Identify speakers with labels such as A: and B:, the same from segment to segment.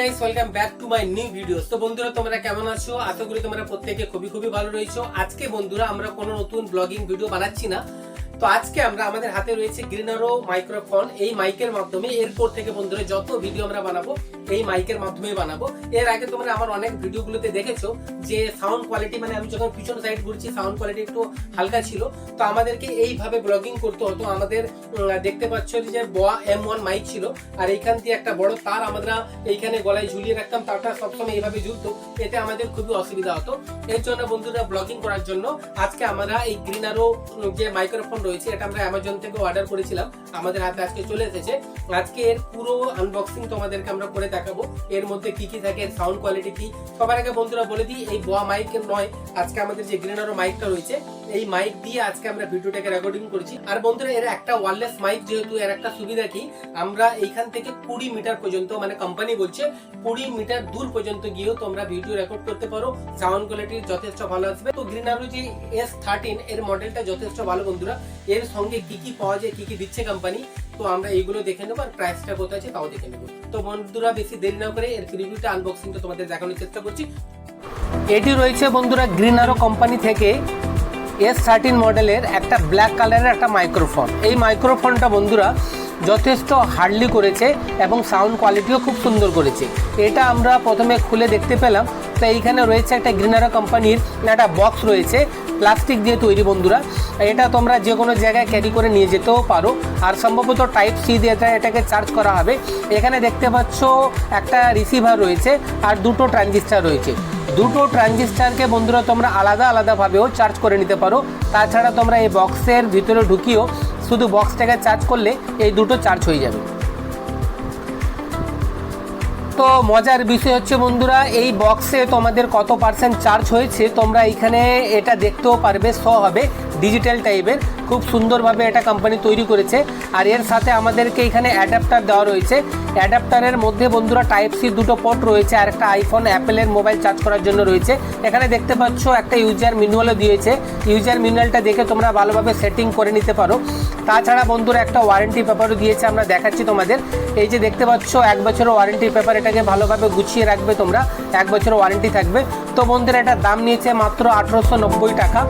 A: Guys, welcome back to my new videos. তো বন্ধুরা, তোমরা কেমন আছো? আশা করি তোমরা প্রত্যেকে খুবই ভালো রয়েছো। আজকে বন্ধুরা আমরা কোনো নতুন ব্লগিং ভিডিও বানাচ্ছি না। তো আজকে আমরা আমাদের হাতে রয়েছে গ্রিনারো মাইক্রোফোন। এই মাইকের মাধ্যমে এরপর থেকে বন্ধুরা যত ভিডিও আমরা বানাবো এই মাইকের মাধ্যমেই বানাবো। এর আগে তোমরা আমার অনেক ভিডিওগুলোতে দেখেছো যে সাউন্ড কোয়ালিটি, মানে আমি যখন পিছন সাইড ঘুরছি সাউন্ড কোয়ালিটি একটু হালকা ছিল। তো আমাদেরকে এইভাবে ব্লগিং করতে হতো। আমাদের দেখতে পাচ্ছ যে বোয়া M1 মাইক ছিল, আর এইখান দিয়ে একটা বড় তার আমরা এইখানে গলায় ঝুলিয়ে রাখতাম। তারটা সবসময় এইভাবে ঝুলতো, এতে আমাদের খুবই অসুবিধা হতো। এর জন্য বন্ধুরা ব্লগিং করার জন্য আজকে আমরা এই গ্রিনারো যে মাইক্রোফোন রয়েছে এটা আমরা অ্যামাজন থেকে অর্ডার করেছিলাম, আমাদের হাতে আজকে চলে এসেছে। আজকে এর পুরো আনবক্সিং তোমাদেরকে আমরা করে দেখাবো, এর মধ্যে কি কি থাকে, এর সাউন্ড কোয়ালিটি কি। সবার আগে বন্ধুরা বলে দিই, এই বোয়া মাইক নয়, আজকে আমাদের যে গ্রিনারো মাইকটা রয়েছে এই মাইক দিয়ে আজকে আমরা ভিডিওটাকে রেকর্ডিং করেছি। আর বন্ধুরা এর একটা ওয়্যারলেস মাইক, যেহেতু এর একটা সুবিধা কি, আমরা এইখান থেকে 20 মিটার পর্যন্ত, মানে কোম্পানি বলছে 20 মিটার দূর পর্যন্ত গিয়েও তোমরা ভিডিও রেকর্ড করতে পারো। সাউন্ড কোয়ালিটি যথেষ্ট ভালো আসবে। তো গ্রিনারো যে S13 এর মডেলটা যথেষ্ট ভালো বন্ধুরা। এর সঙ্গে কি কি পাওয়া যায়, কি কি দিচ্ছে কোম্পানি, তো আমরা এইগুলো দেখে নেবো, আর প্রাইসটা কত আছে তাও দেখে নেবো। তো বন্ধুরা বেশি দেরি না করে এর রিভিউটা, আনবক্সিংটা তোমাদের দেখানোর চেষ্টা করছি। এটি রয়েছে বন্ধুরা গ্রিনারো কোম্পানি থেকে S13 মডেলের একটা ব্ল্যাক কালারের একটা মাইক্রোফোন। এই মাইক্রোফোনটা বন্ধুরা যথেষ্ট হার্ডলি করেছে এবং সাউন্ড কোয়ালিটিও খুব সুন্দর করেছে। এটা আমরা প্রথমে খুলে দেখতে পেলাম। তো এইখানে রয়েছে একটা গ্রিনারো কোম্পানির একটা বক্স রয়েছে, প্লাস্টিক দিয়ে তৈরি বন্ধুরা। এটা তোমরা যে কোনো জায়গায় ক্যারি করে নিয়ে যেতেও পারো, আর সম্ভবত Type-C দিয়ে এটাকে চার্জ করা হবে। এখানে দেখতে পাচ্ছ একটা রিসিভার রয়েছে আর দুটো ট্রানজিস্টার রয়েছে। দুটো ট্রানজিস্টারকে বন্ধুরা তোমরা আলাদাভাবেও চার্জ করে নিতে পারো। তাছাড়া তোমরা এই বক্সের ভিতরে ঢুকিয়েও শুধু বক্সটাকে চার্জ করলে এই দুটো চার্জ হয়ে যাবে। তো মজার বিষয় হচ্ছে বন্ধুরা, এই বক্সে তোমাদের কত পার্সেন্ট চার্জ হয়েছে তোমরা এইখানে এটা দেখতেও পারবে, শো হবে ডিজিটাল টাইপের। খুব সুন্দরভাবে এটা কোম্পানি তৈরি করেছে। আর এর সাথে আমাদেরকে এখানে অ্যাডাপ্টার দেওয়া রয়েছে। অ্যাডাপ্টারের মধ্যে বন্ধুরা Type-C দুটো পোর্ট রয়েছে, আর একটা আইফোন অ্যাপেলের মোবাইল চার্জ করার জন্য রয়েছে। এখানে দেখতে পাচ্ছ একটা ইউজার ম্যানুয়ালও দিয়েছে। ইউজার ম্যানুয়ালটা দেখে তোমরা ভালোভাবে সেটিং করে নিতে পারো। তাছাড়া বন্ধুরা একটা ওয়ারেন্টি পেপারও দিয়েছে, আমরা দেখাচ্ছি তোমাদের। এই যে দেখতে পাচ্ছ 1 বছরের ওয়ারেন্টি পেপার, এটাকে ভালোভাবে গুছিয়ে রাখবে তোমরা, 1 বছরের ওয়ারেন্টি থাকবে। তো বন্ধুরা এটার দাম নিয়েছে মাত্র 1890 টাকা।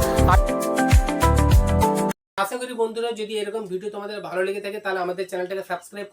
A: আশা করি বন্ধুরা যদি এরকম ভিডিও তোমাদের ভালো লেগে থাকে তাহলে আমাদের চ্যানেলটাকে সাবস্ক্রাইব